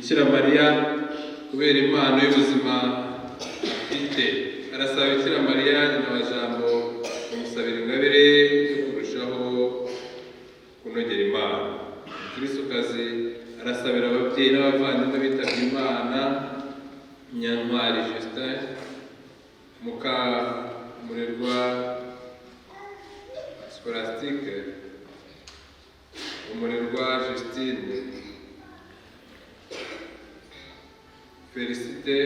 Bikira Mariya kubera impano y'ubuzima afite, arasaba Bikira Mariya nyina wa Jambo kumusabira ingabire yo kurushaho kunogera Imana. Kristokazi arasabira ababyeyi n'abavandimwe bitabye Imana, Nyantwari Justin, Mukamurerwa Scholastique, Umurerwa Justine, Félicité,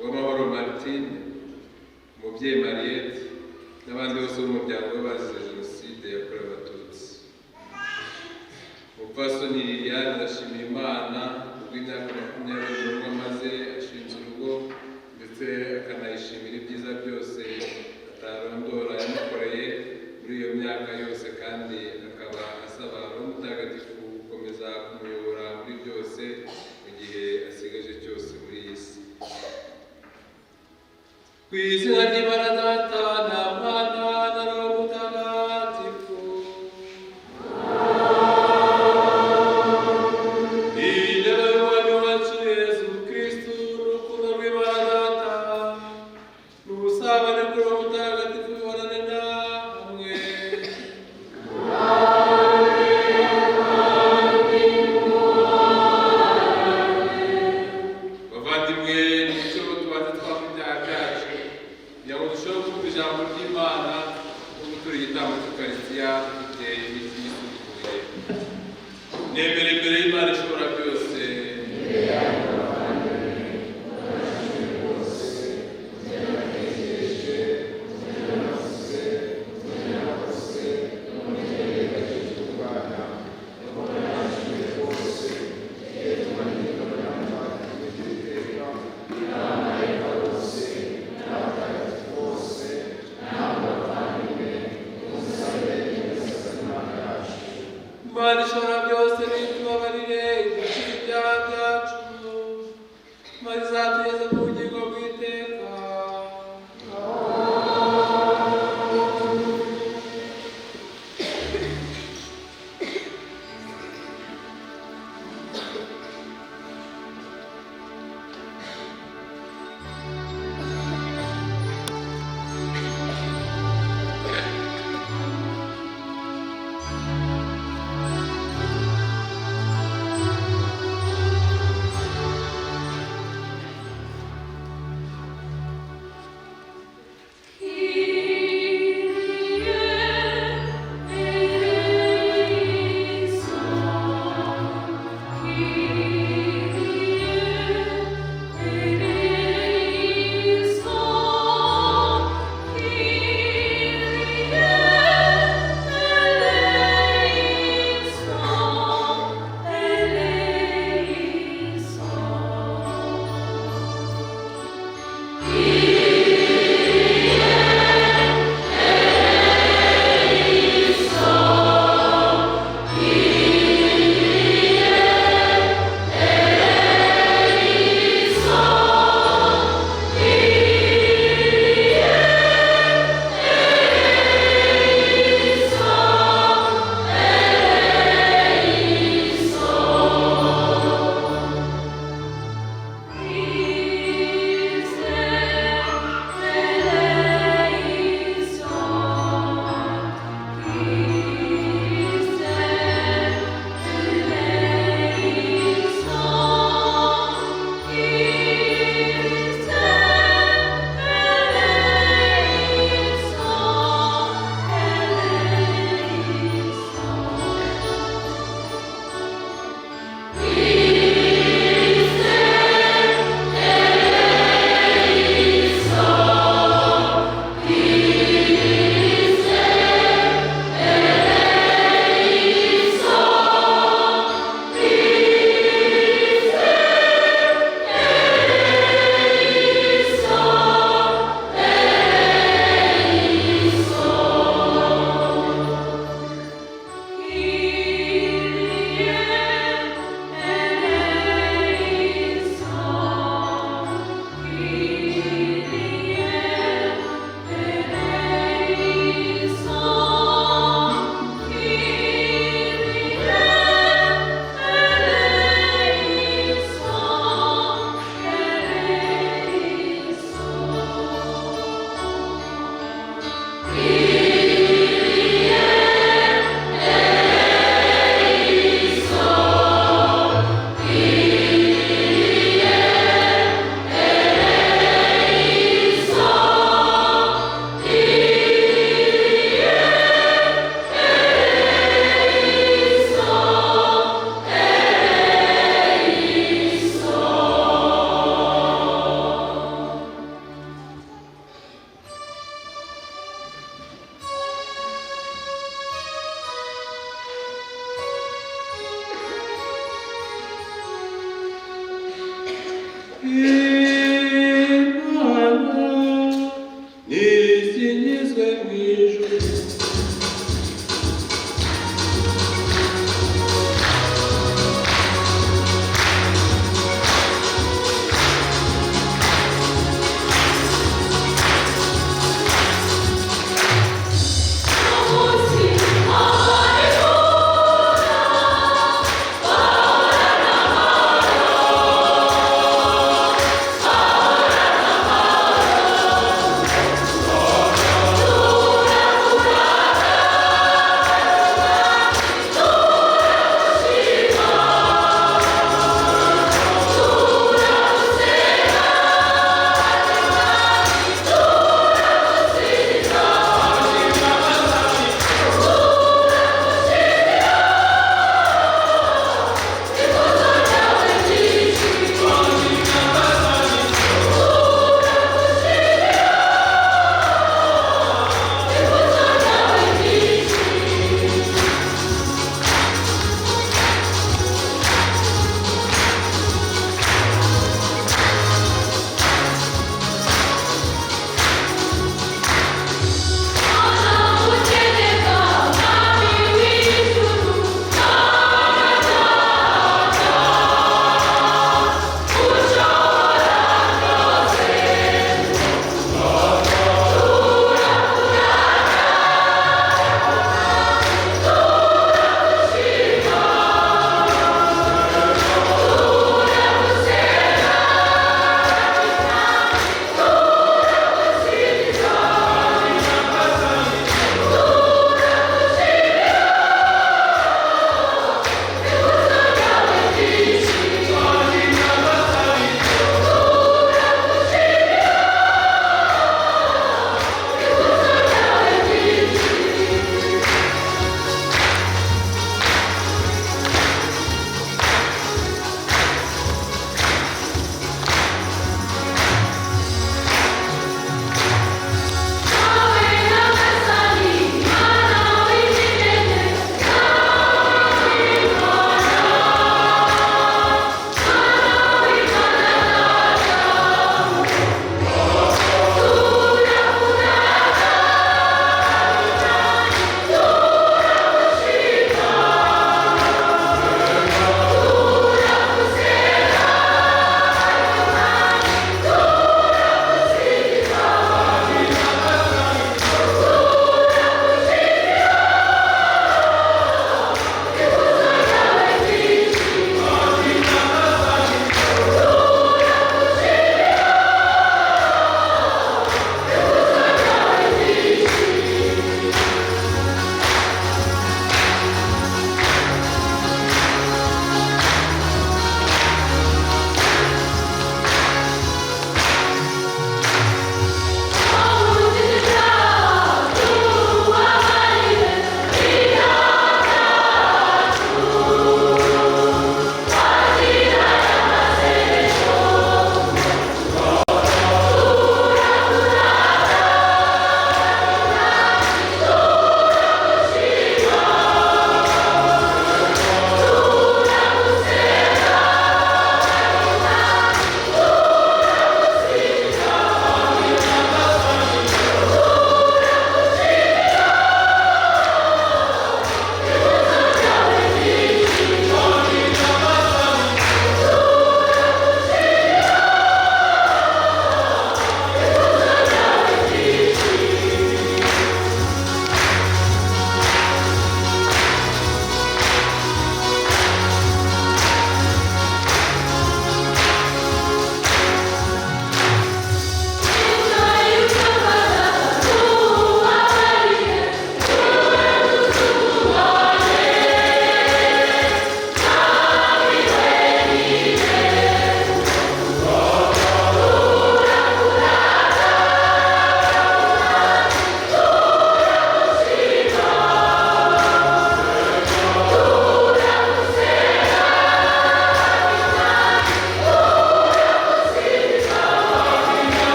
Uwamahoro Martine, Umubyeyi Mariette n'abandi bose b'umuryango w'abazize Jenoside yakorewe Abatutsi. Umupfasoni Liliane arashimira Imana kubw'imyaka 20 amaze ashinze urugo, ndetse akanayishimira ibyiza byose atarondora yamukoreye muri iyo myaka yose, kandi akaba asaba Roho Mutagatifu gukomeza kumuyobora muri byose mu gihe asigaje cyose muri iyi si. Ku izina ry'Imana Data na Mwana na Roho Mutagatifu. Intebe y'Umwami wacu Yesu Kristo, urukundo rw'Imana Data n'ubusabane bwa Roho Mutagatifu bihorane namwe. Bavandimwe, nicyo tubanza twava ibyaha byacu kugira ngo dushobore kumva ijambo ry'Imana no gutura igitambo cy'Ukaristiya dufite imitima isukuye. Nemera imbere y'Imana ishobora byose Imana ishobora byose nitubabarire ibyaha ibyaha byacu, maze izatugeze mu bugingo bw'iteka.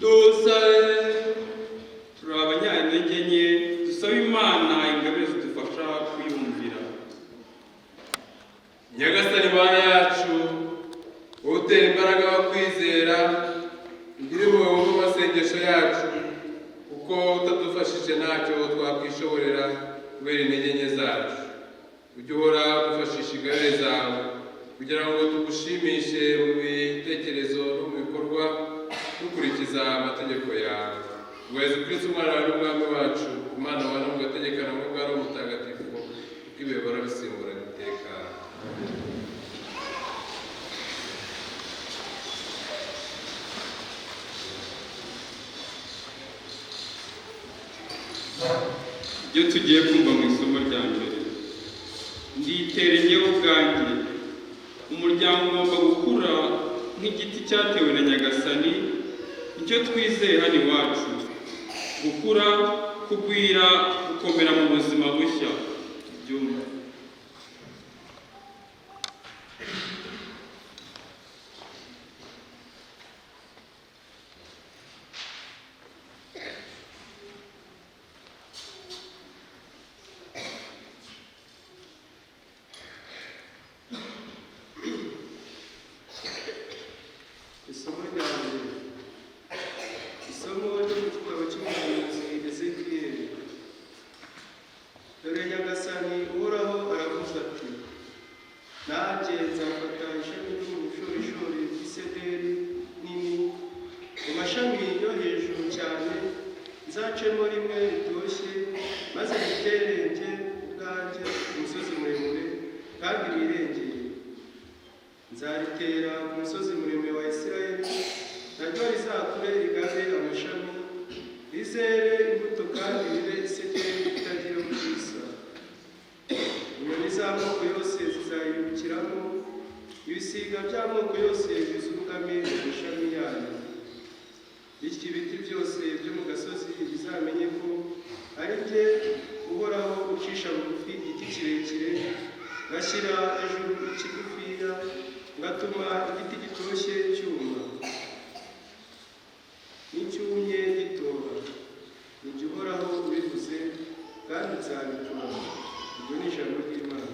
dusabe. Turi abanyantege nke, dusabe Imana ingabire zidufasha kwiyumvira. Nyagasani Mana yacu, wowe utera imbaraga abakwizera, ugire impuhwe wumve amasengesho yacu, kuko utadufashije ntacyo twakwishoborera kubera intege nke zacu. Ujye uhora udufashisha ingabire zawe kugira ngo tugushimishe mu bitekerezo no mu bikorwa dukurikiza amategeko yawe. Ngo Yezu Kristo umwana wawe n'umwami wacu, Imana wawe mugategekana mu bwa Roho Mutagatifu, kuko ibihe bihora bisimburana iteka. Ibyo tugiye kumva mu isomo rya mbere, nditera njyewe ubwanjye. Umuryango ugomba gukura nk'igiti cyatewe na Nyagasani. Icyo twizeye hano iwacu, gukura, kugwira, gukomera mu buzima bushya. Tubyumve. Isomo rya mbere, isomo ryo mu gitabo cy'umuhanuzi Ezekiyeli. Dore Nyagasani Uhoraho aravuze ati, nanjye nzafata ishami ry'umushorishori ry'isederi nini, mu mashami yo hejuru cyane, nzacemo rimwe ritoshye, maze riterenge ubwanjye umusozi muremure kandi wirengeye. Nzaritera ku musozi muremure wa Isirayeli, naryo rizakure rigabe amashami, rizere imbuto kandi ribe isekeri itagira ubwiza. Inyoni z'amoko yose zizayirukiramo, ibisiga by'amoko yose bizungame mu mashami yayo. Bityo ibiti byose byo mu gasozi bizamenye ko ari jye Uhoraho ucisha bugufi igiti kirekire, ngashyira hejuru ikigufiya, ngatuma igiti gitoshye cyuma, n'icyumye gitoha. Ni jye Uhoraho ubivuze, kandi nzabikora. Iryo ni ijambo ry'Imana.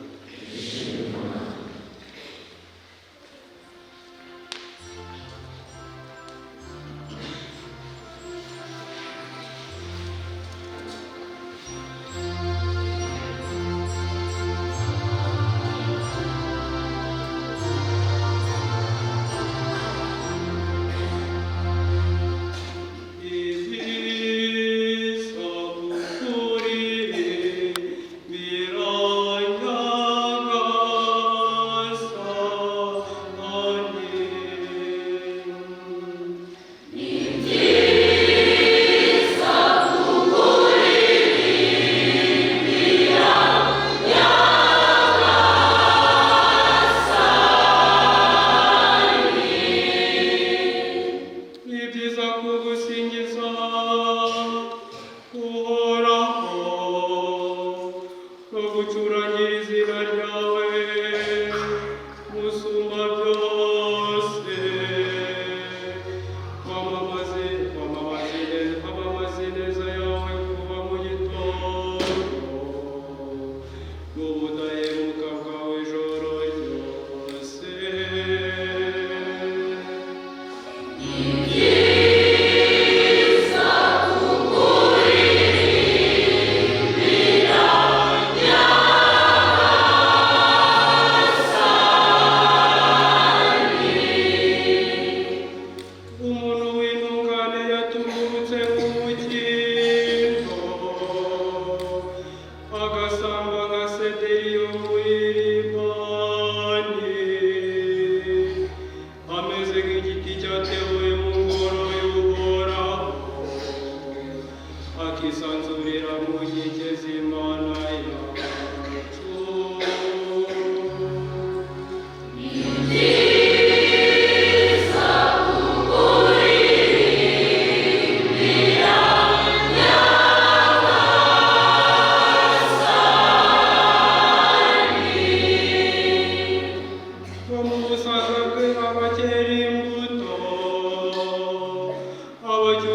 Abakiri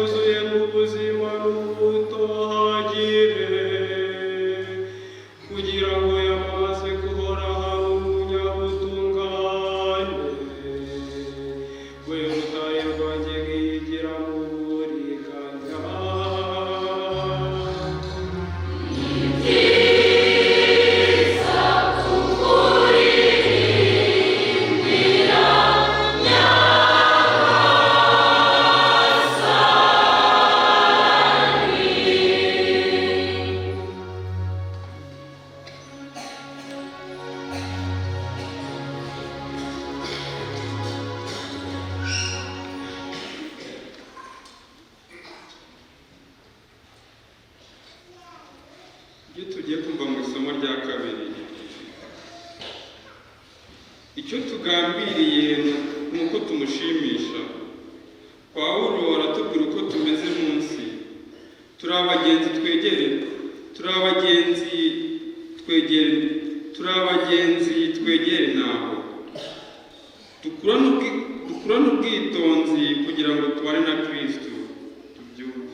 isomo rya kabiri. Icyo tugambiriye ni uko tumushimisha. Pawulo aratubwira uko tumeze munsi. Turi abagenzi twegere naho. Dukurane ubwitonzi kugira ngo tubane na Kristo. Tubyumve.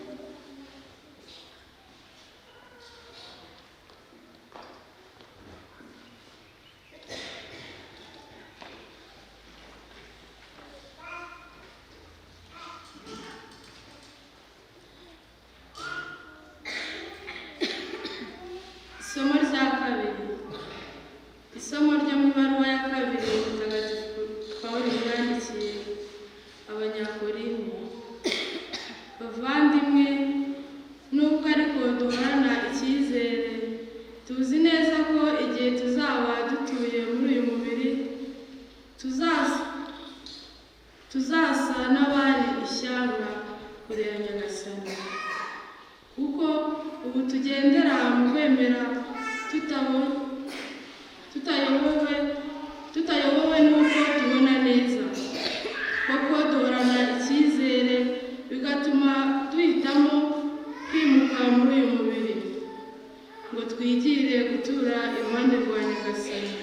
Isomo rya kabiri. Isomo ryo mu ibaruwa ya kabiri mutagatifu Pawulo yandikiye Abanyakorinto. Bavandimwe, nubwo ariko duhorana icyizere, tuzi neza ko igihe tuzaba dutuye muri uyu mubiri tuzasa n'abari ishyanga kure ya Nyagasani. Kuko ubu tugendera mu kwemera tutayobowe n'uko tubona neza. Koko duhorana icyizere bigatuma duhitamo kwimuka muri uyu mubiri ngo twigire gutura iruhande rwa Nyagasani,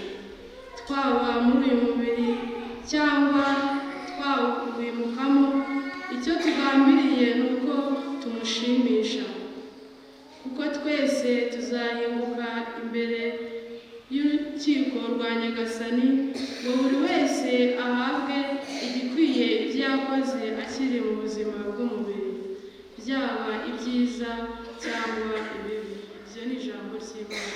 twaba muri uyu mubiri cyangwa twawimukamo. Icyo tugambiriye ni uko tumushimisha, kuko twese tuzahinguka imbere y'urukiko rwa Nyagasani ngo buri wese ahabwe igikwiye ibyo yakoze akiri mu buzima bw'umubiri, byaba ibyiza cyangwa ibibi. Iryo ni ijambo ry'Imana.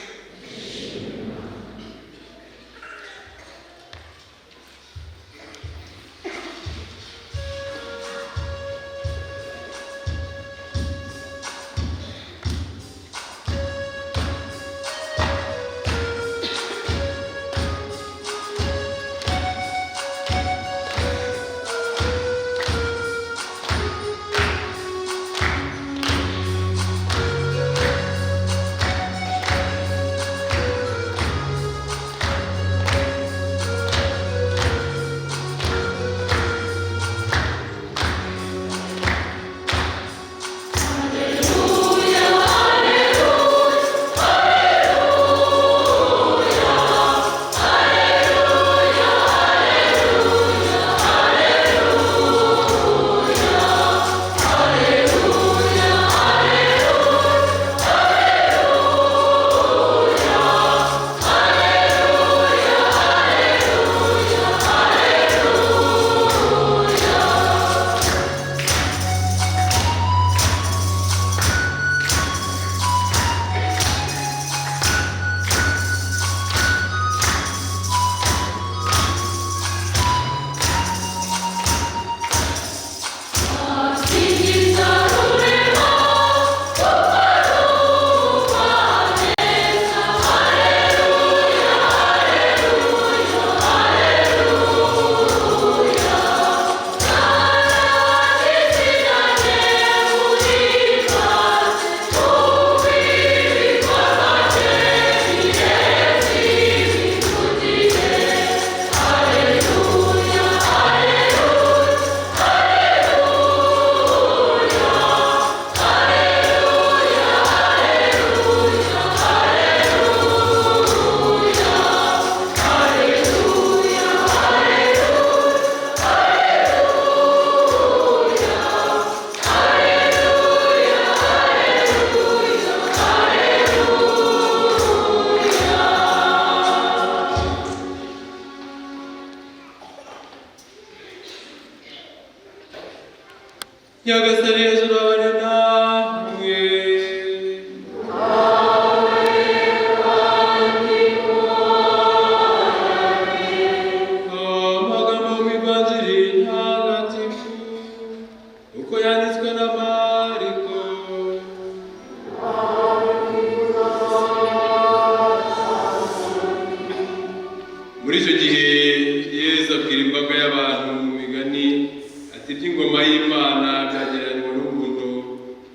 Nyagasani Yesu abane namwe. Amagambo y'Ivanjiri ntagatifu uko yanditswe na Mariko. Muri icyo gihe Yesu abwira imbaga y'abantu mu migani ati, iby'ingoma y'Imana byagereranywa n'umuntu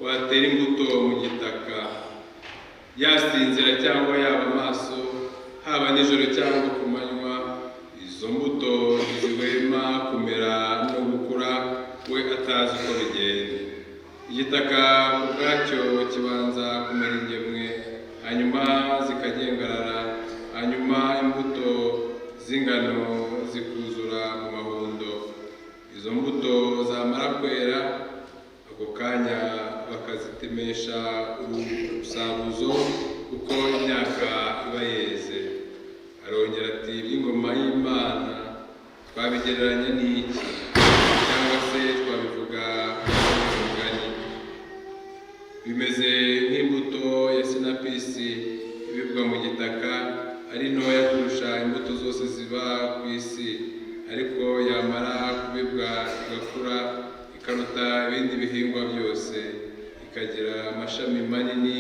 watera imbuto mu gitaka, yasinzira cyangwa yaba amaso haba nijoro cyangwa ku manywa, izo mbuto ntizihwema kumera no gukura we atazi uko bigenda. Igitaka ubwacyo kibanza kumera ingemwe, hanyuma zikagengarara, hanyuma imbuto z'ingano zikuzura mu mahundo. Izo mbuto zamara kwera, ako kanya bakazitemesha urusaruzo kuko imyaka iba yeze. Arongera ati, iby'ingoma y'Imana twabigereranya n'iki? Cyangwa se twabivuga nk'umugani? Bimeze nk'imbuto ya sinapisi ibibwa mu gitaka, ari ntoya kurusha imbuto zose ziba ku isi, ariko yamara kubibwa igakura ikaruta ibindi bihingwa byose, ikagira amashami manini,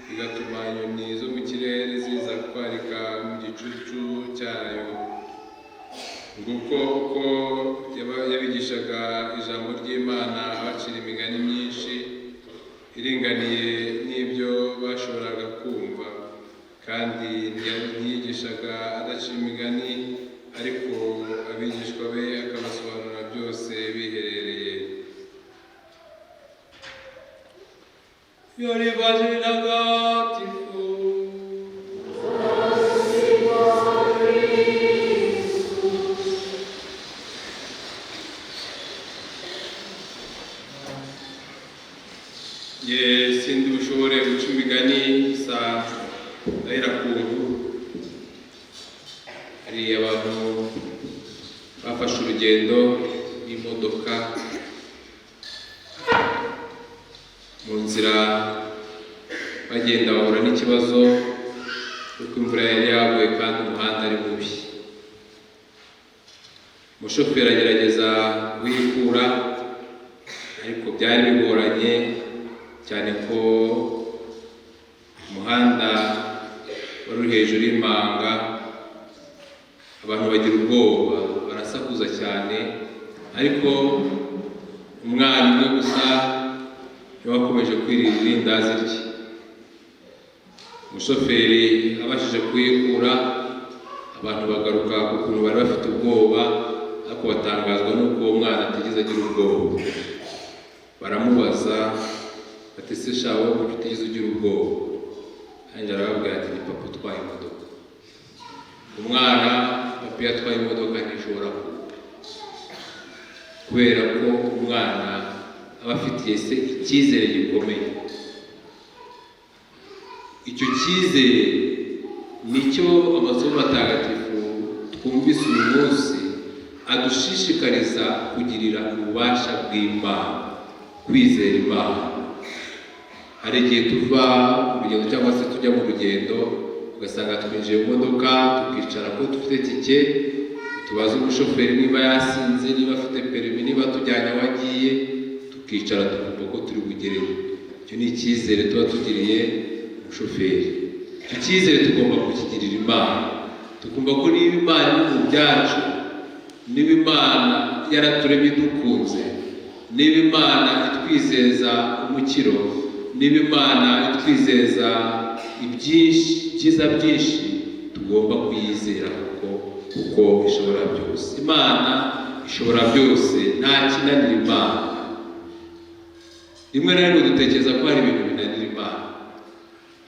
bigatuma inyoni zo mu kirere ziza kwarika mu gicucu cyayo. Nguko uko yabigishaga ijambo ry'Imana abacira imigani myinshi iringaniye n'ibyo bashoboraga kumva, kandi ntiyigishaga adaciye imigani, ariko abigishwa be akabasobanurira byose biherereye. Yari ntagatifu. Sindi bushobore guca imigani gusa ndahera ku nkuru. Hari abantu bafashe urugendo n'imodoka, mu nzira bagenda bahura n'ikibazo kuko imvura yari yaguye kandi umuhanda ari mubi. Umushoferi agerageza kuhikura, ariko byari bigoranye cyane ko umuhanda wari uri hejuru y'imanga. Abantu bagira ubwoba, barasakuza cyane, ariko umwana umwe gusa yakomeje kwirira irindazi rye. Umushoferi abashije kuyikura, abantu bagaruka ku kuntu bari bafite ubwoba, ariko batangazwa n'uko uwo mwana atigeze agira ubwoba. Baramubaza bati, ese shawe kuki utigeze ugira ubwoba? Hanyuma arababwira ati, ni papa utwaye imodoka. Umwana papa yatwaye imodoka ntishobora kuba, kubera ko umwana aba afitiye se icyizere gikomeye. Icyo cyizere nicyo amasomo matagatifu twumvise uyu munsi adushishikariza kugirira ububasha bw'Imana, kwizera Imana. Hari igihe tuva mu rugendo cyangwa se tujya mu rugendo, ugasanga twinjiye mu modoka tukicara ko dufite tike, tubaza umushoferi niba yasinze, niba afite perimi, niba tujyanye aho agiye, tukicara tukumva ko turi bugereyo. Icyo ni icyizere tuba tugiriye umushoferi. Icyo cyizere tugomba kukigirira Imana, tukumva ko niba Imana iri mu byacu, niba Imana yaraturemye dukunze, niba Imana itwizeza umukiro, niba Imana itwizeza ibyiza byinshi, tugomba kuyizera kuko ishobora byose. Imana ishobora byose, nta kinanira Imana. Rimwe na rimwe dutekereza ko hari ibintu binanira Imana.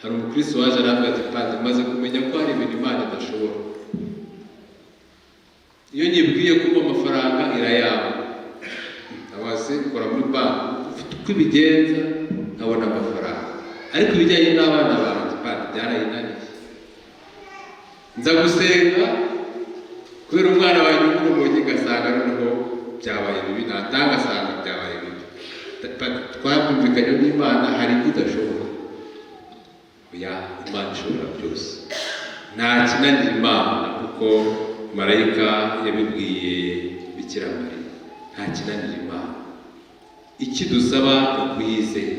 Hari umukristo waje aravuga ati, padiri, maze kumenya ko hari ibintu Imana idashobora. Iyo nyibwiye kuba amafaranga irayaba, abase ukora muri banki, ufite uko ibigenza nkabona amafaranga, ariko ibijyanye n'abana banjye padiri byarayinaniye. Nza gusenga kubera umwana wanjye w'urumogi, ngasanga noneho byabaye bibi, natanga asanga byabaye bibi. Twabyumvikanye n'Imana, hari ibyo idashobora. Imana ishobora byose, nta kinanira Imana, kuko marayika yabibwiye Bikira Mariya. Nta kinanira Imana. Ikidusaba ni ukuyizera,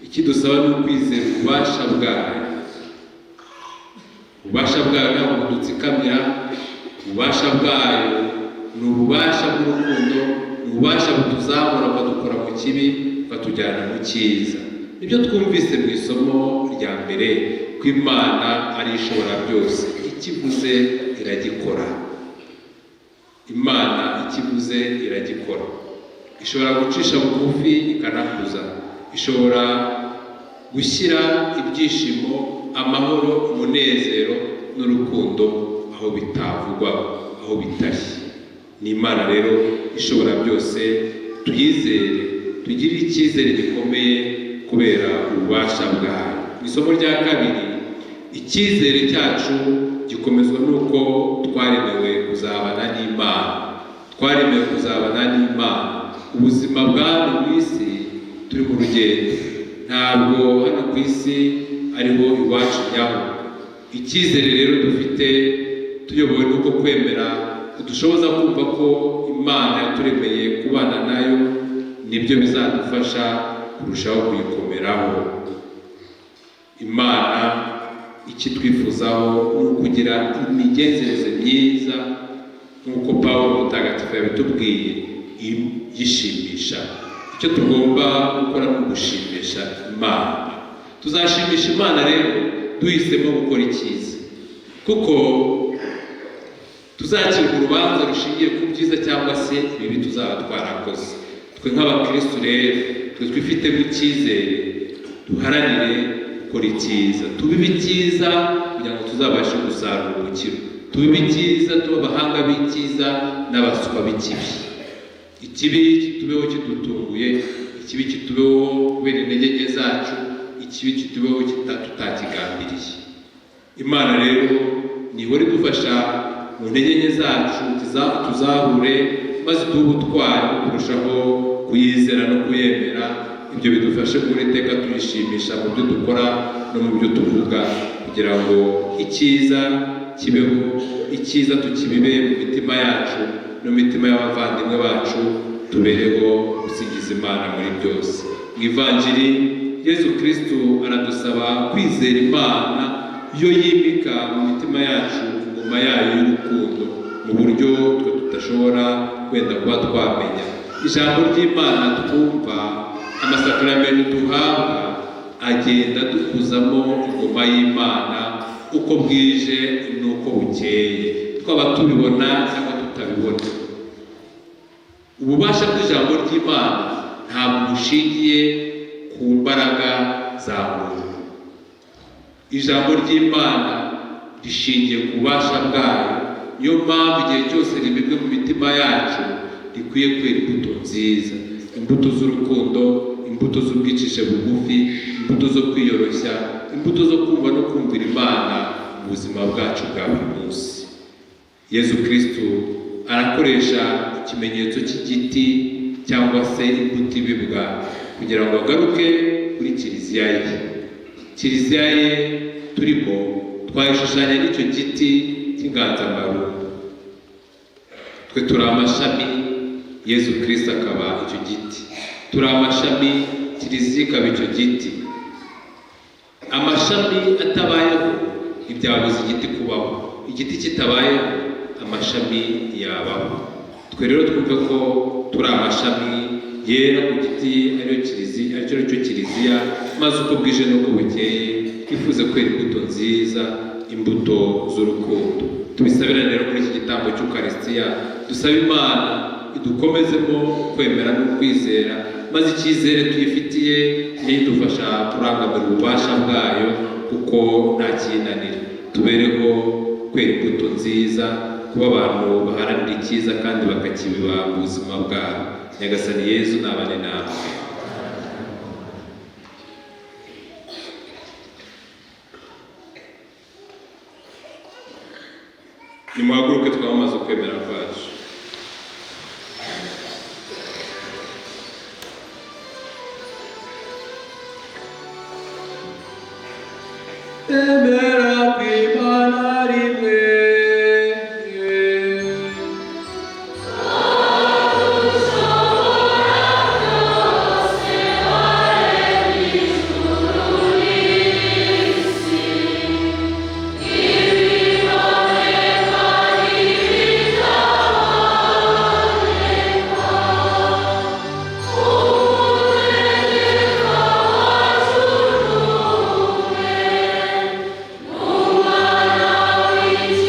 ikidusaba ni ukwizera ububasha bwayo. Ububasha bwayo ntabwo dutsikamira, ububasha bwayo ni ububasha bw'urukundo, ni ububasha butuzamura bukadukura mu kibi bukatujyana mu cyiza. Nibyo twumvise mu isomo rya mbere, ko Imana ari ishobora byose. ikivuze iragikora. Imana ikivuze iragikora. Ishobora gucisha bugufi ikanakuza, ishobora gushyira ibyishimo, amahoro, umunezero n'urukundo aho bitavugwa, aho bitari. Ni Imana rero ishobora byose, tuyizere, tugirire icyizere gikomeye kubera ububasha bwayo. Mu isomo rya kabiri, icyizere cyacu gikomezwa n'uko twaremewe kuzabana n'Imana. Twaremewe kuzabana n'Imana. Ubuzima bwa hano mu isi turi mu rugendo, ntabwo hano ku isi ariho iwacu nyaho. Icyizere rero dufite tuyobowe n'uko kwemera kudushoboza kumva ko Imana yaturemeye kubana nayo, nibyo bizadufasha kurushaho kuyikomeraho. Imana ikitwifuzaho ni ukugira imigenzereze myiza nk'uko Pawulo mutagatifu yabitubwiye, yishimisha. Icyo tugomba gukora ni ugushimisha Imana. Tuzashimisha Imana rero duhisemo gukora icyiza, kuko tuzakirwa urubanza rushingiye ku byiza cyangwa se ibibi tuzaba twarakoze. Twe nk'abakristo rero, twe twifitemo icyizere, duharanire gukora icyiza, tubibe icyiza kugira ngo tuzabashe gusarura ubukiro, tubibe icyiza, tuba abahanga b'icyiza n'abaswa b'ikibi. Ikibi kitubeho kidutunguye, ikibi kitubeho kubera intege nke zacu, ikibi kitubeho tutakigambiriye. Imana rero nihora idufasha mu ntege nke zacu, tuzahure maze tube ubutwari kurushaho kuyizera no kuyemera. Ibyo bidufashe guhora iteka tuyishimisha mu byo dukora no mu byo tuvuga, kugira ngo icyiza kibeho, icyiza tukibibe mu mitima yacu no mu mitima y'abavandimwe bacu, tubereho gusingiza Imana muri byose. Mu Ivanjiri Yezu Kristo aradusaba kwizera Imana yo yimika mu mitima yacu ingoma yayo y'urukundo mu buryo twe tudashobora wenda kuba twamenya. Ijambo ry'Imana twumva, amasakaramentu duhabwa agenda dukuzamo ingoma y'Imana uko bwije n'uko bukeye, twaba tubibona cyangwa tutabibona. Ububasha bw'ijambo ry'Imana ntabwo bushingiye ku mbaraga za muntu. Ijambo ry'Imana rishingiye ku bubasha bwayo. Niyo mpamvu igihe cyose ribibwe mu mitima yacu rikwiye kwera imbuto nziza, imbuto z'urukundo, imbuto z'ubwicishe bugufi, imbuto zo kwiyoroshya, imbuto zo kumva no kumvira Imana mu buzima bwacu bwa buri munsi. Yezu Kristo arakoresha ikimenyetso cy'igiti cyangwa se imbuto ibibwa kugira ngo agaruke kuri kiliziya ye. Kiliziya ye turimo twayishushanya n'icyo giti cy'inganzamarumbu. Twe turi amashami, Yezu Kristo akaba icyo giti. Turi amashami, kiliziya ikaba icyo giti. Amashami atabayeho ntibyabuza igiti kubaho. Igiti kitabayeho amashami yabaho. Twe rero twumve ko turi amashami yera ku giti aricyo kiliziya, maze uko bwije n'uko bukeye twifuze kwera imbuto nziza, imbuto z'urukundo. Tubisabira rero muri iki gitambo cy'Ukarisitiya, dusaba Imana idukomezemo kwemera no kwizera, maze icyizere tuyifitiye kidufasha kurangamira ububasha bwayo, kuko nta kinanira. Tubereho kwera imbuto nziza, kuba abantu baharanira icyiza kandi bakakibiba mu buzima bwabo. Nyagasani Yezu nabane namwe. Nimuhaguruke twamamaze ukwemera kwacu. Emera kw'Imana rimwe. Amen.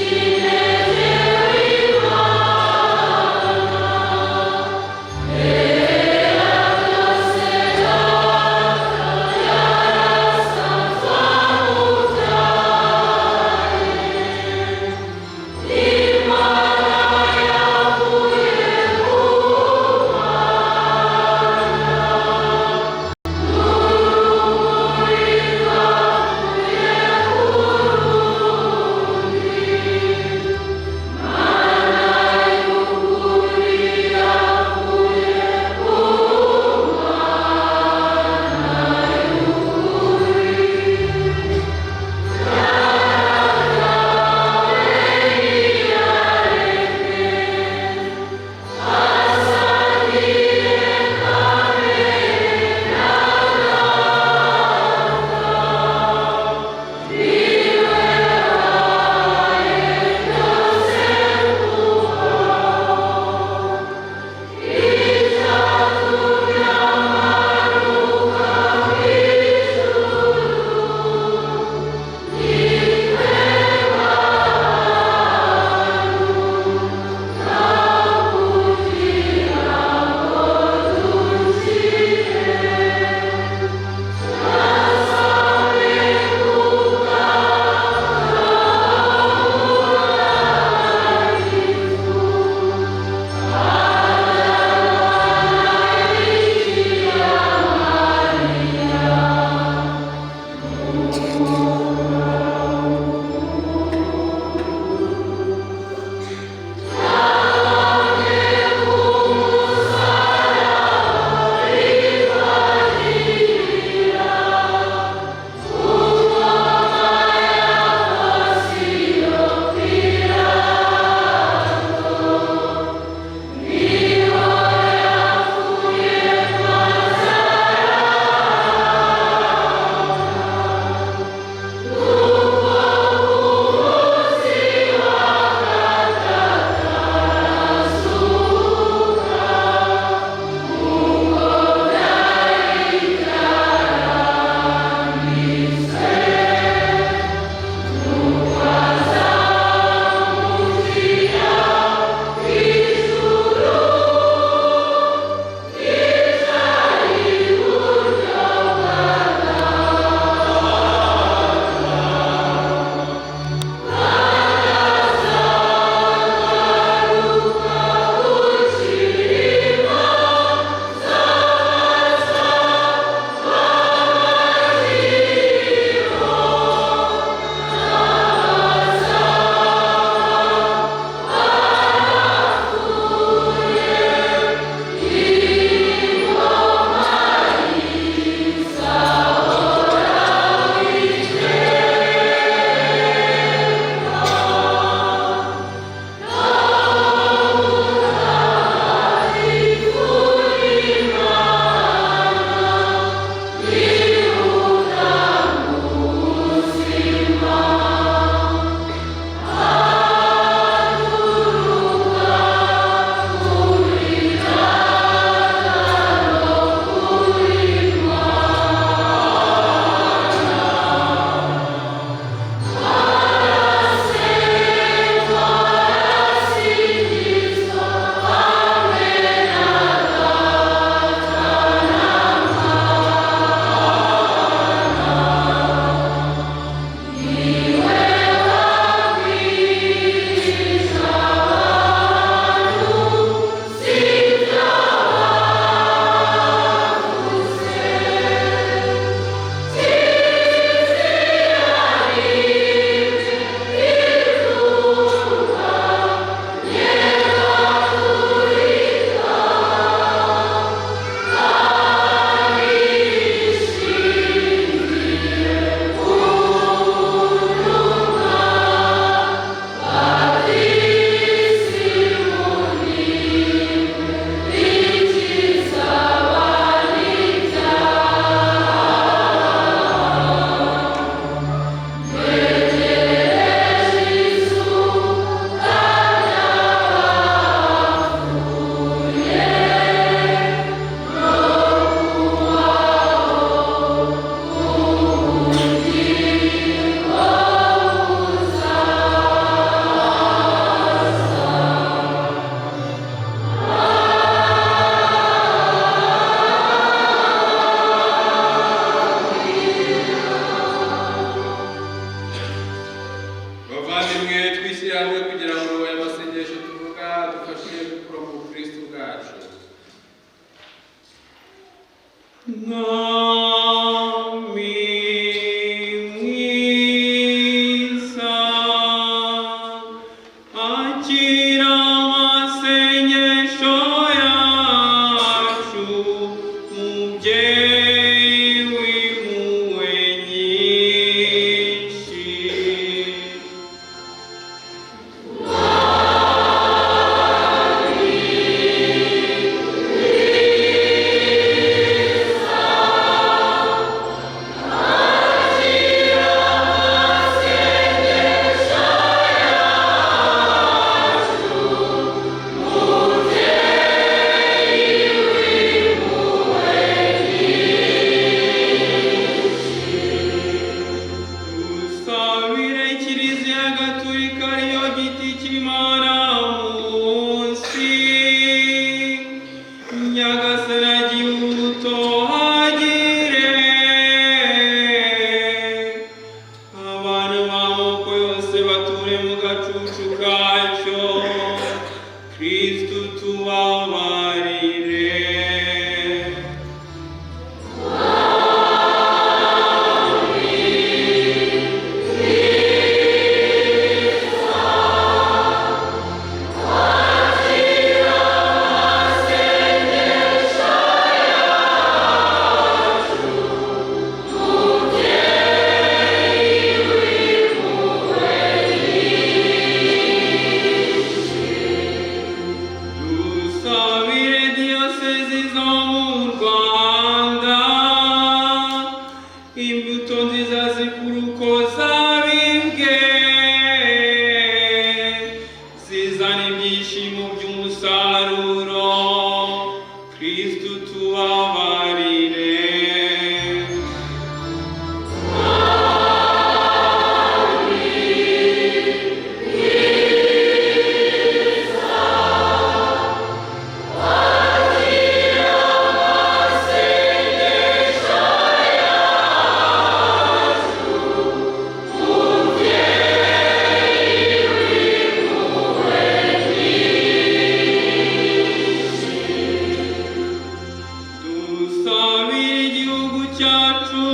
cyacu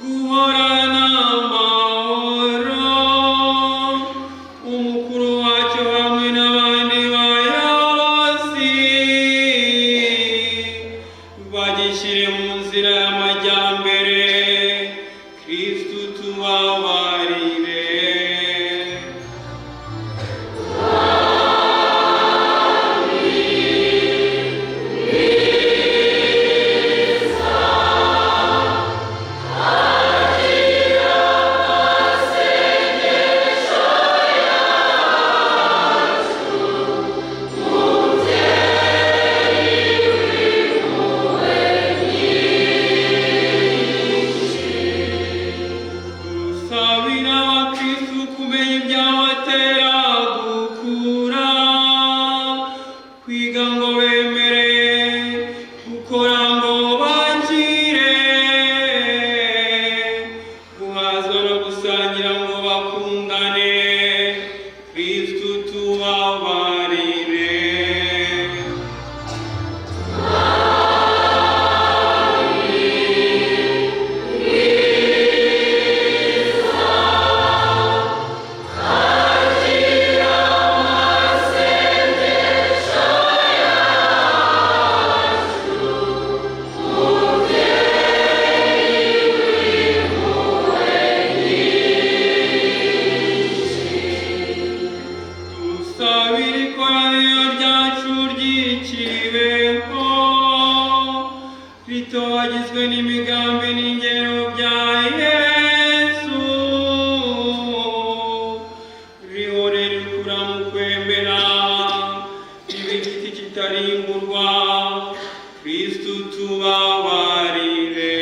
guhorana amahoro. Umukuru wacyo hamwe n'abandi bayobozi bagishyire mu nzira y'amajyambere. Kristu tubabarire. Dusabira abakristu kumenya ibyabatera gukura, kwiga ngo bemere, gukora ngo bakire, guhazwa no gusangira ngo bakundane. Kristu tubabarire. Dusabira ikoraniro ryacu ry'ikibeho, ritogizwe n'imigambi n'ingero bya Yesu, rihore rikura mu kwemera, ribe igiti kitarimburwa. Kristu tubabarire.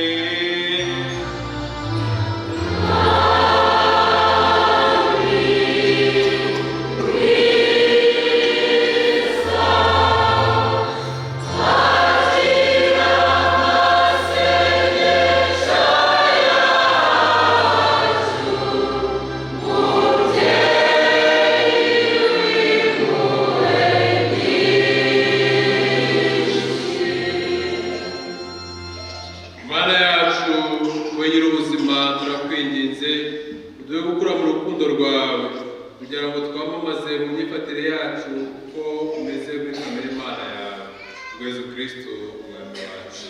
Mana yacu wegera ubuzima, turakwinginze uduhe gukura mu rukundo rwawe kugira ngo twamamaze mu myifatire yacu uko umeze muri kamere Mana yawe. Yesu Kristo umwami wacu.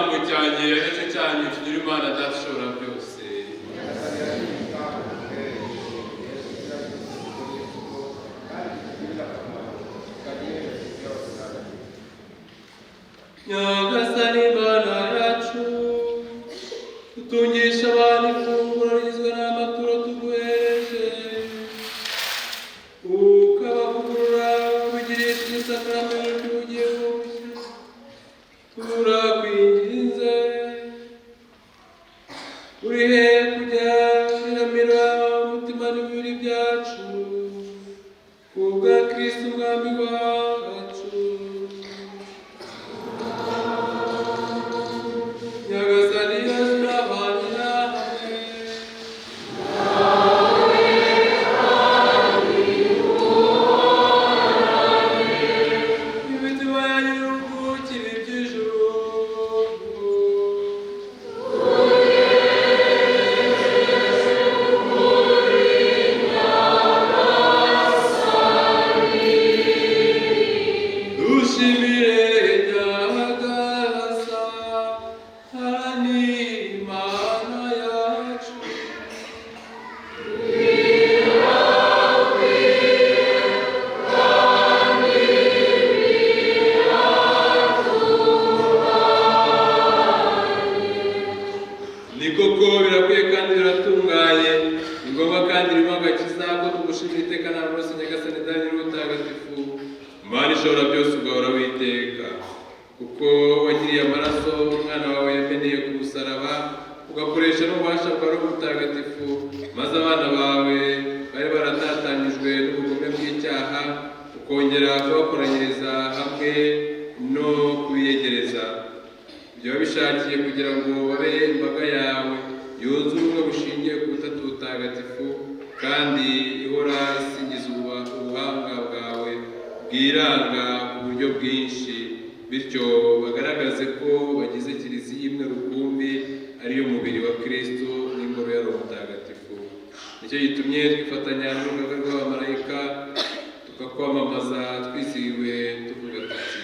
igitambo cyanjye aricyo cyanyu kigira Imana Data ushobora byose. Nyagasani Mana yacu, utungisha abantu ifunguro rigizwe n'amaturo tuguhereje, ukabavugurura kubigirisha isakaramentu ry'ubugingo bushya. Turakwinginze, urihe kujya uramira umutima n'imibiri byacu kubwa Kristo Umwami wacu. Nyagasani Yesu n'abana namwe. Imitima yanyu iruhukire iby'ijuru. Dushimire Nyagasani Imana yacu. Ni koko birakwiye kandi biratunganye, ni ngombwa kandi birimo agakiza ko tugushimira iteka na buri wese Nyagasani Data nyir'ubutagatifu, Mana ishobora byose ugahora witeka, kuko wagiriye amaraso umwana wawe yameneye ku musaraba, ugakoresha n'ububasha bwa Roho Mutagatifu, maze abana bawe bari baratatanyijwe n'ubugome bw'icyaha, ukongera kubakoranyiriza hamwe no kubiyegereza. Ibyo wabishakiye kugira ngo babe imbaga yawe yunze ubumwe bushingiye ku butatu butagatifu, kandi ihora isingiza ubuhanga bwawe bwiranga ku buryo bwinshi, bityo bagaragaze ko bagize kiliziya imwe rukumbi, ariyo mubiri wa Kristo n'ingoro ya Roho Mutagatifu. Nicyo gitumye twifatanya n'urugaga rw'abamarayika tukakwamamaza twizihiwe tuvuga tuti: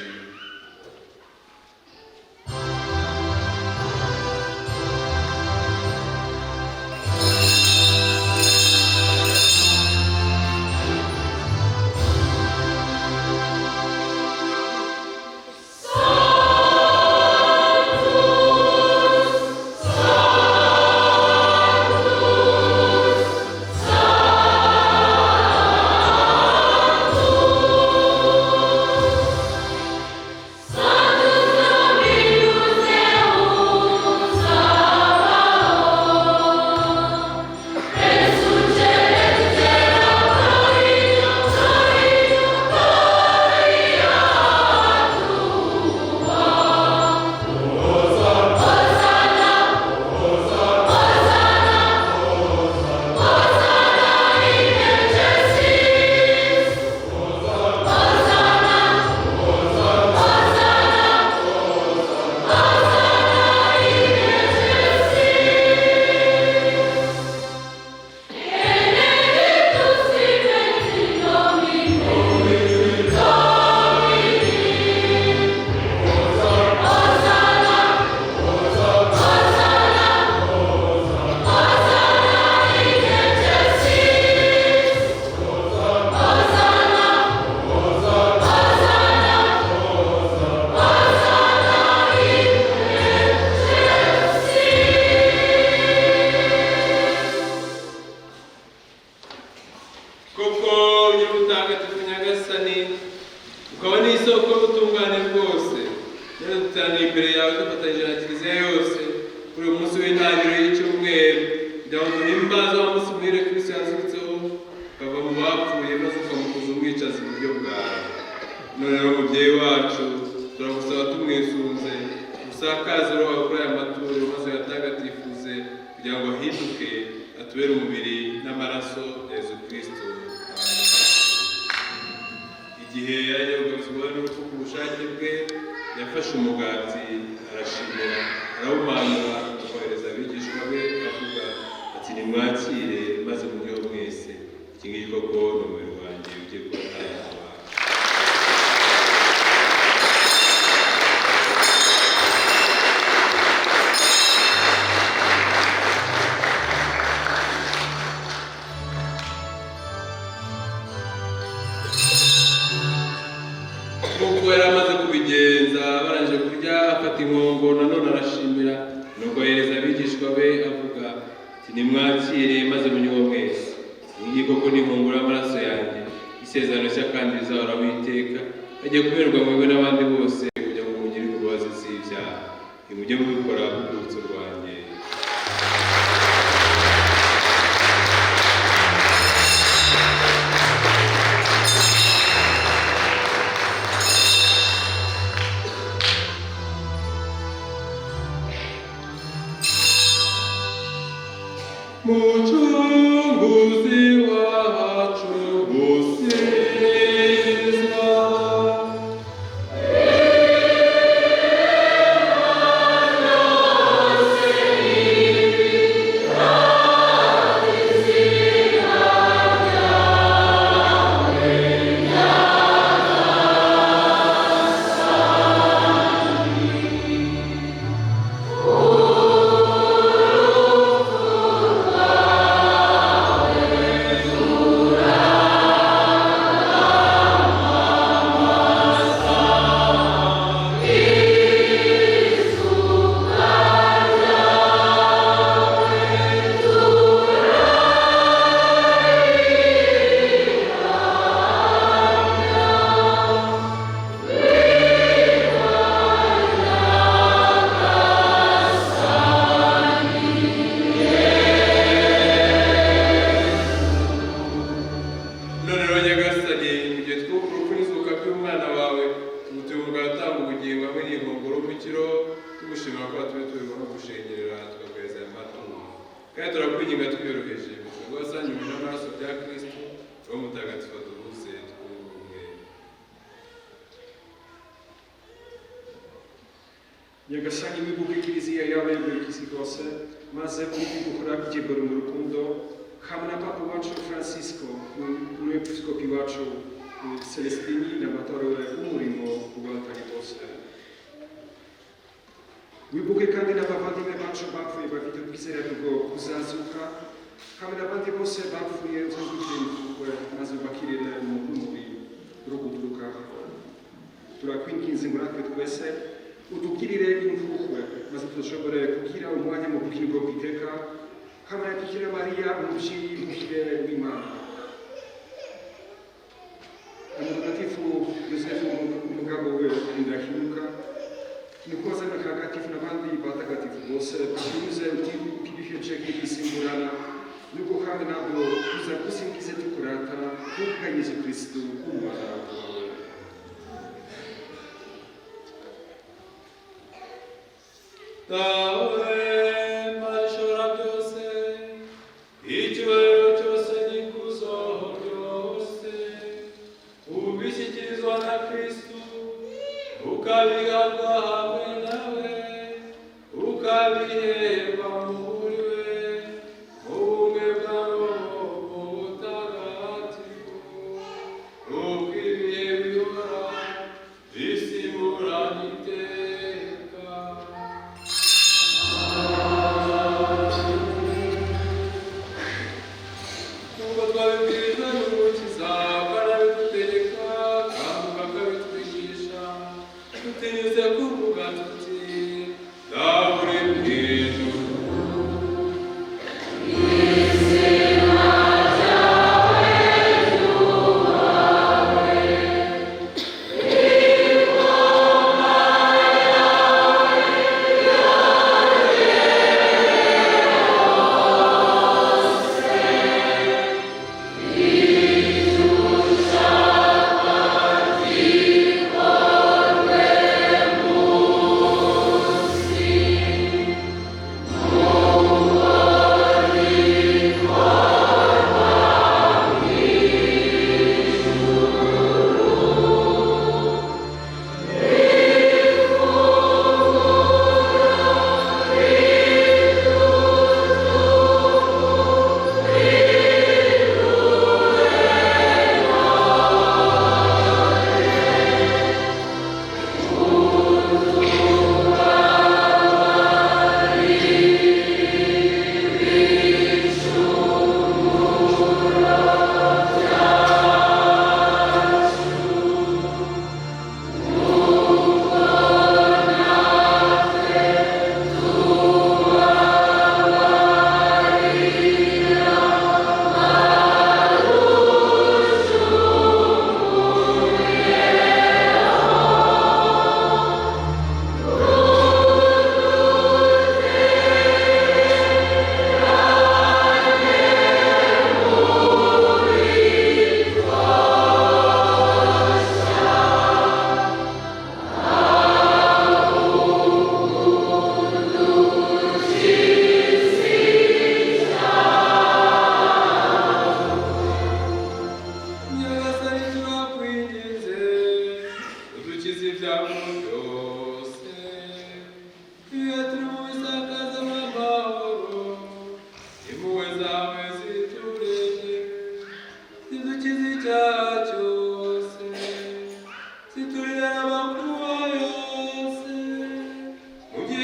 yafashe umugati arashimira arawumanura akohereza abigishwa be avuga ati nimwakire maze muryohe mwese, iki ngiki koko ni umubiri wanjye ugirwa n'abantu. nanone arashimira nuko yohereza abigishwa be avuga ati nimwakire maze munywe mwese iyi koko ni imponguro y'amaraso yanjye isezerano nshya kandi rizahoraho iteka agiye kumererwa mwebwe n'abandi bose kugira ngo mugire imbabazi z'ibyaha nimujye mubikora urwibutso rwanjye. Mucunguzi wacu usizwa Nyagasani wibuke kiliziya yawe muri iki rwose maze ubikora igihe mu rukundo hamwe na papa wacu Francisco n'umwepiskopi wacu Celestini n'abatorore umurimo ubatari bose. Wibuke kandi n'abavandimwe bacu bapfuye bafite ubwizere bwo kuzazuka hamwe n'abandi bose bapfuye uzazukirwe maze bakirire muri ruguturuka. Turakwinginze ngo natwe twese utugirire impuhwe maze dushobore kugira umwanya mu bugingo bw'iteka hamwe na Bikira Mariya umubyeyi muhire w'Imana, Mutagatifu Yosefu umugabo we Ndahinyuka, Mukozi Mutagatifu n'abandi batagatifu bose banyuze ibihe by'isimburana nuko hamwe nabo tuzagusingize tukurata kubwa Yesu Kristo umwana wawe. Dawe mashora byose icyubahiro cyose n'ikuzo byose ubishyikirizwa na Kristo ukabihabwa hamwe nawe ukabiherwa muri we mu bumwe bwa Roho Mutagatifu uko ibihe bihora bisimburana iteka.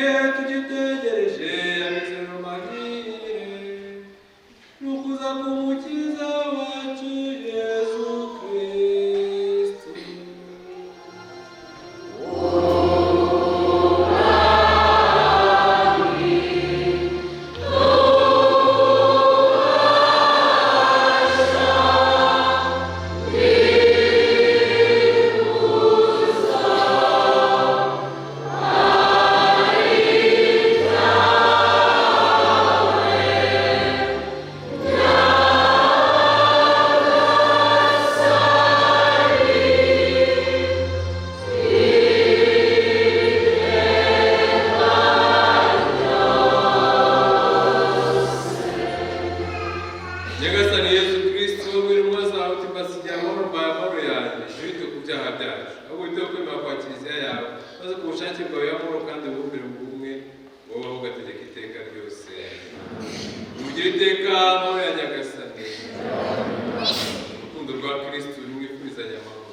gihe tugitegereje amizero mahire ni ukuza k'umukiza wacu Yesu Kristo. Nyagasani Yesu Kristo wowe intumwa zawe tubasigira amahoro mbaye amahoro yanjye ntibite ku byaha byacu ahubwo witeho kwemera kwa kiliziya yawe maze ku bushake bwawe y'amahoro kandi wumbire mu bumwe wowe ugategeka iteka ryose. Mugire iteka amahoro ya Nyagasani, urukundo rwa Kristo rumwifurizanya amahoro.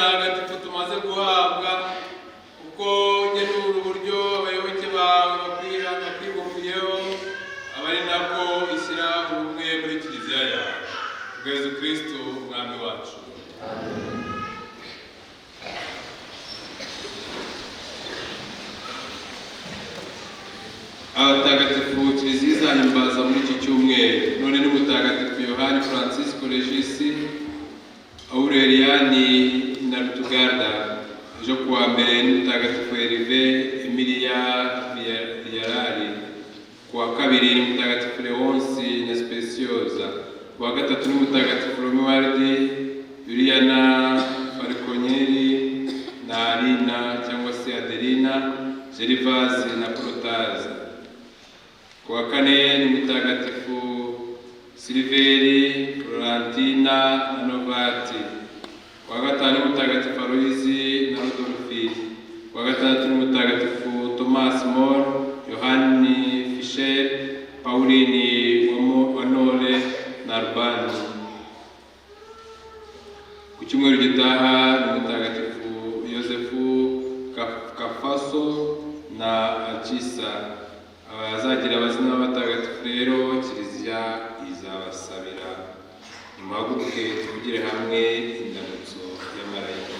ntagatifu tumaze guhabwa uko ugenura uburyo abayoboke bawe bakwibumbiyeho aba ari nako ishyira ubumwe muri kiliziya yawe kubwa Yezu Kristo umwami wacu. Abatagatifu kiliziya izahimbaza muri iki cyumweru none ni Mutagatifu Yohani Francisco Regis, Aureliani na Rutugarda. Ejo kuwa mbere ni Mutagatifu Herve Emilia Villarari, kuwa kabiri ni Mutagatifu Leonsi na Speciosa, kuwa gatatu ni Mutagatifu Romualdi, Juliana Falconieri na Alina cyangwa se Adelina, Gervase na Protaze. Kuwa kane ni Mutagatifu Silveri, Florentina na Novati. Kuwa gatanu ni Mutagatifu Aloisi na Rodolfi. Kuwa gatandatu ni Mutagatifu Thomas More, Yohani Fischer, Paulini Wanole na Urbani. Ku cyumweru gitaha ni Mutagatifu Yosefu Kafaso na Achisa. Abazagira abazina b'abatagatifu rero kiliziya izabasabira. Nimuhaguruke tuvugire hamwe indamutso y'amarayika.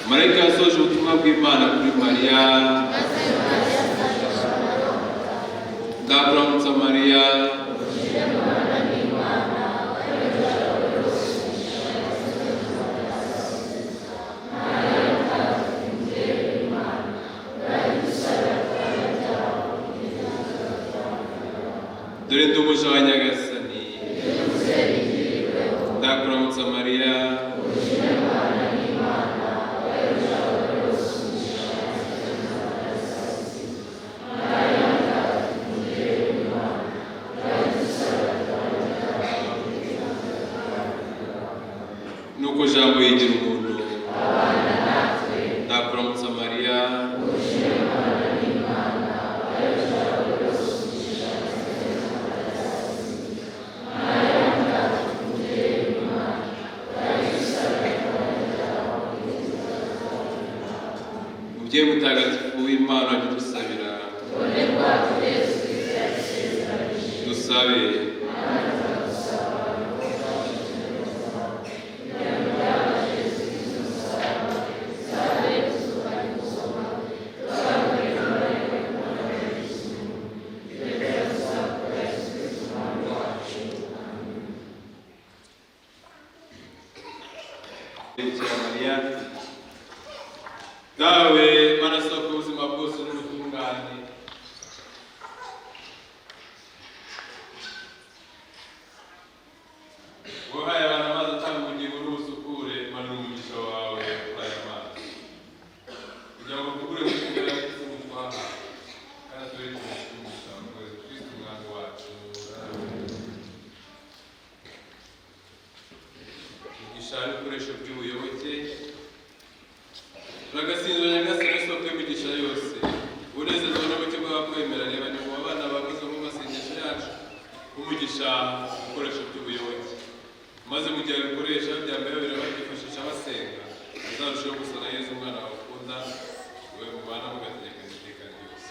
Marayika yasoje ubutumwa bw'Imana kuri Mariya. Ndakuramutsa Mariya, dore ndi umuja wa Nyagasani. Ndakuramutsa Mariya, nuko jambo yigira umuntu. Ndakuramutsa Mariya, mubyeyi mutagatifu w'Imana adusabira. Dusabe. Mariya, dawe mana soko ubuzima bwose n'ubutungane, wahaye abantu amazi atanga ubugingo n'ubusukure, mana umugisha wawe kuri aya mazi kugira ngo tugure mu kubera kw'isumu twahawe kandi tubereke umugisha wa Yezu Kristo umwami wacu. Umugisha n'ibikoresho by'ubuyoboke turagasinzira Nyagasani isoko y'imigisha yose, unezezwa n'ubuke bw'abakwemera. Reba ni mu bana bakoze mu masengesho yacu umugisha ibikoresho by'ubuyoboke, maze mu gihe abikoresha byambere babyifashisha basenga, bazarushaho gusa na Yezu umwana bakunda, we mubana mugategeka iteka ryose.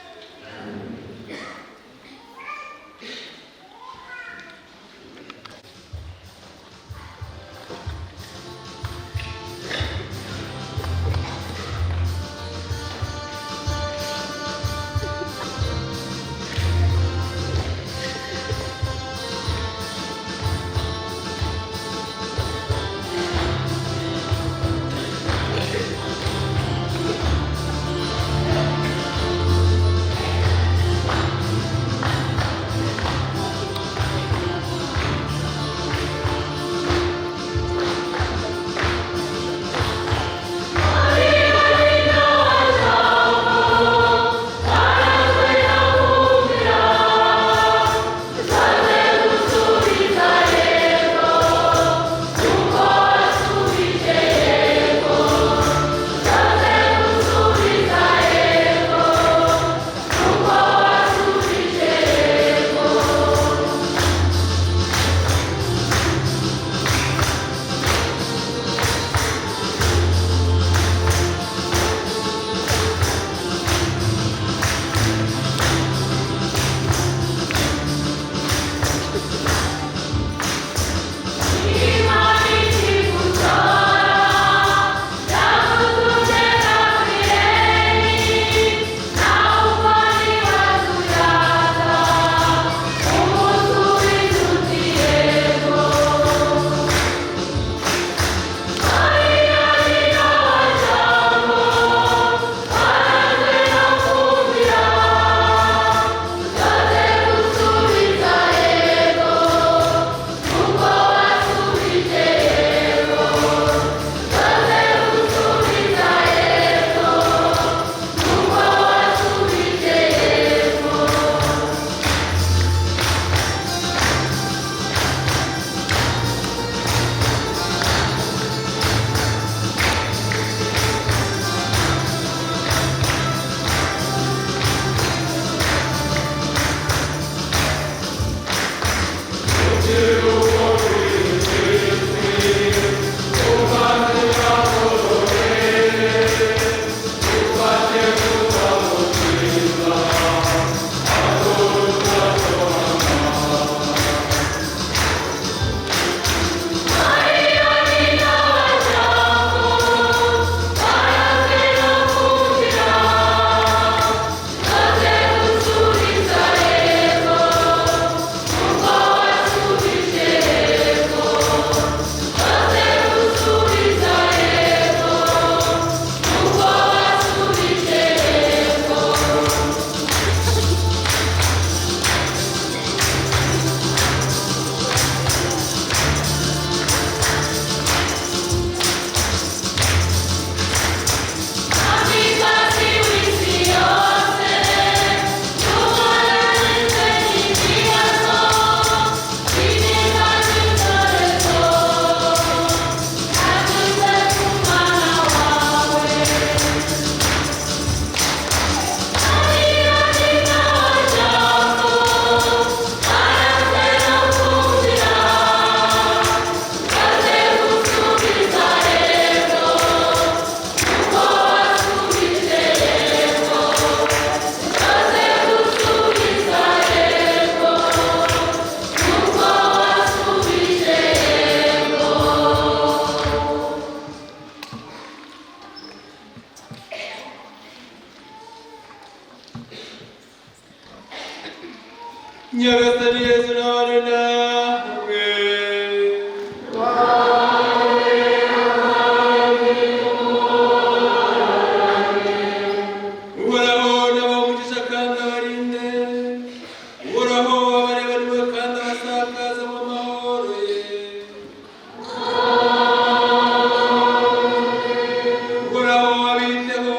nyagasani yesu nabane namwe uhoraho n'abamugisha kandi abarinde uhoraho abareba niwe kandi abasakaza mu mahoro ye uhoraho abiteho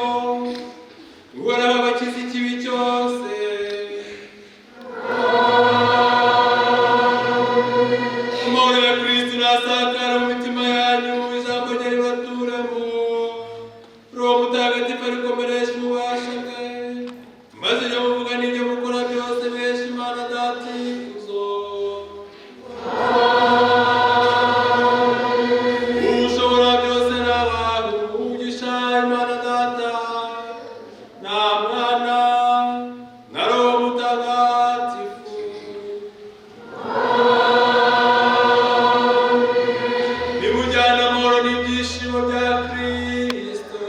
uhoraho abakiza ikibi cyose amahoro ya kristo nasakara mu mitima yanyu ijambo rye ribaturemo roho mutagatifu arikomeresha ububasha bwe maze ibyo muvuga n'ibyo mukora byose mwesha imana data ikuzo ushobora byose n'abantu umugisha imana data na mwana na roho mutagatifu nimujyane amahoro n'ibyishimo bya kristo